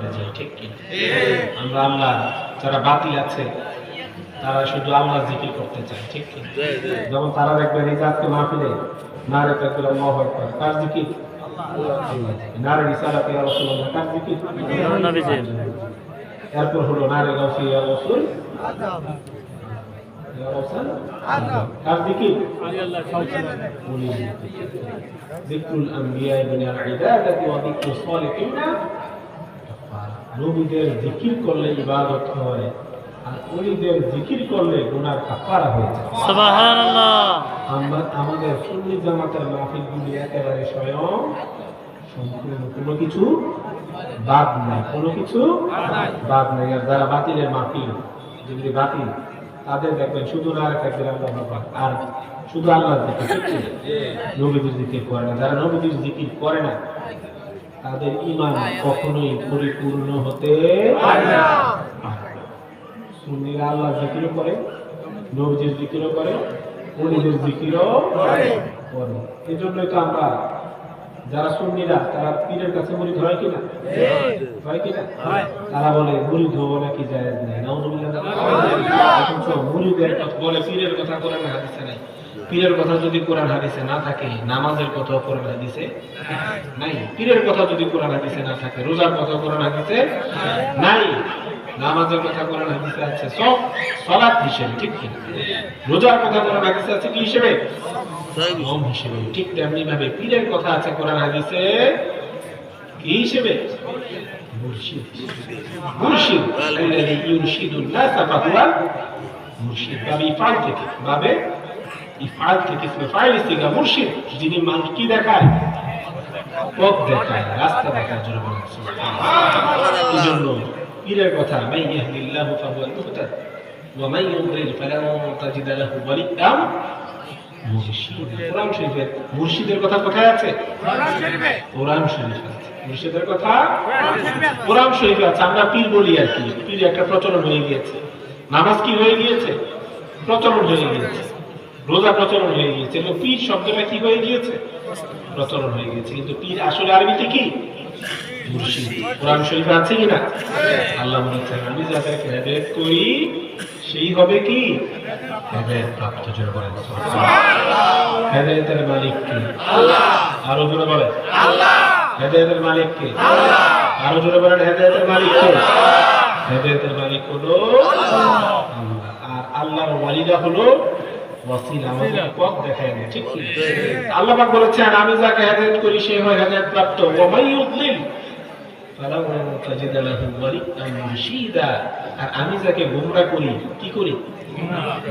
করতে যাই, ঠিক কি? আমরা আল্লাহ, যারা বাতিল আছে তারা শুধু আল্লাহ জিকির করতে চায়, ঠিক কি? যেমন তারা দেখবেন এই আজকে মাহফিলে নারে তাকবীর আল্লাহু আকবার, কার জিকির? আল্লাহ জিকির। নারে রিসালাত ইয়া রাসূলুল্লাহ, কার জিকির? নবীজির। এরপর হলো নারে গাউসি ইয়া রাসূল ইয়া রাসূল কার জিকির? যিকরুল আম্বিয়া মিনাল ইবাদাতি ওয়া যিকরুস সালিহিন। নবীদের জিকির করলে ইবাদত হয়, আর ওলিদের জিকির করলে গুনাহ কাফারা হয়ে যায়। সুবহানাল্লাহ। আমাদের সুন্নি জামাতের মাহফিলগুলি একেবারে স্বয়ং সম্পূর্ণ, কোনো কিছু বাদ নাই, কোনো কিছু বাদ নাই। আর যারা বাতিলের মাহফিল, যেগুলি বাতিল, তাদের দেখবেন শুধু নারে তাকবীর আল্লাহু আকবার আর শুধু আল্লাহর জিকির, ঠিক কি? নবীদের জিকির করে না। যারা নবীদের জিকির করে না তাদের ঈমান কখনোই পরিপূর্ণ হতে পারে না। সুন্নিরা আল্লাহর জিকিরও করে, নবীদের জিকিরও করে, ওলিদের জিকিরও করে। এজন্যই তো আমরা যারা সুন্নিরা তারা পীরের কাছে মুরিদ হয় কিনা? হয় কিনা? তারা বলে মুরিদ হবো নাকি জায়েজ নাই। নাউযুবিল্লাহ। মুরিদের কথা বলে পীরের কথা কোরআন হাদিসে নাই। পীরের কথা যদি কোরআন হাদিসে না থাকে, নামাজের কথা কোরআন হাদিসে নাই। পীরের কথা যদি কোরআন হাদিসে না থাকে, রোজার কথা কোরআন হাদিসে নাই। নামাজের কথা কোরআন হাদিসে আছে সব সালাত হিসেবে, ঠিক কি? রোজার কথা কোরআন হাদিসে আছে কি হিসেবে? নাম হিসেবে। ঠিক তেমনি ভাবে পীরের কথা আছে কোরআন হাদিসে কি হিসেবে? মুর্শিদ। মুর্শিদ আল্লাযী ইউরশিদুন নাস ফাহুয়া মুর্শিদ। বাবে ইফআল থেকে, বাবে ইফআল থেকে ইসমে ফাইল ইস্তিগা মুর্শিদ, যিনি মানুষ কি দেখায়? পথ দেখায়, রাস্তা দেখায়। জোরে বলেন সুবহানাল্লাহ। এজন্য পীরের কথা মান ইয়াহদিল্লাহু ফাহুয়াল মুহতাদ ওয়া মান ইউদ্লিল ফালান তাজিদ লাহু ওয়ালিয়্যান মুরশিদ। কোরআন শরীফের মুর্শিদের কথা কোথায় আছে? কোরআন শরীফে। কোরআন শরীফে আছে মুর্শিদের কথা, কোরআন শরীফে আছে। আমরা পীর বলি আর কি, পীর একটা প্রচলন হয়ে গিয়েছে। নামাজ কি হয়ে গিয়েছে? প্রচলন হয়ে গিয়েছে। রোজা প্রচলন হয়ে গিয়েছে। পীর শব্দটা কি হয়ে গিয়েছে? প্রচলন হয়ে গিয়েছে। কিন্তু পীর আসলে আরবিতে কি? মুর্শিদ। কোরআন শরীফে আছে কিনা? আল্লাহ বলেছেন আমি যাদেরকে হেদায়েত করি সেই হবে কি? হেদায়েত প্রাপ্ত। জোরে বলেন সুবহানাল্লাহ। হেদায়েতের মালিক কে? আল্লাহ। আরো জোরে বলেন আল্লাহ। হেদায়েতের মালিক কে? আল্লাহ। আরো জোরে বলেন হেদায়েতের মালিক কে? আল্লাহ। হেদায়েতের মালিক হলো আল্লাহ। আর আল্লাহর ওয়ালিরা হলো ওয়াসিলা, আমাদের পথ দেখায় না, ঠিক কি? আল্লাহ পাক বলেছেন আমি যাকে হেদায়েত করি সে হয় হেদায়েত প্রাপ্ত। ওয়া মান ইউদ্লিল ফালান তাজিদ লাহু ওয়ালিয়্যান মুরশিদা। আর আমি যাকে গোমরা করি, কি করি?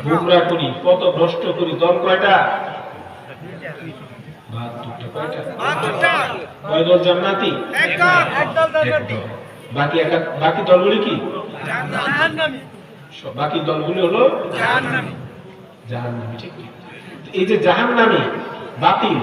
গোমরা করি, পথভ্রষ্ট করি। দল কয়টা? 72টা। কয়টা? 72টা। কয় দল জান্নাতি? এক দল জান্নাতি। বাকি দলগুলি কি? জাহান্নামী। বাকি দলগুলি হলো জাহান্নামী। জাহান্নামী, ঠিক কি? এই যে জাহান্নামী বাতিল,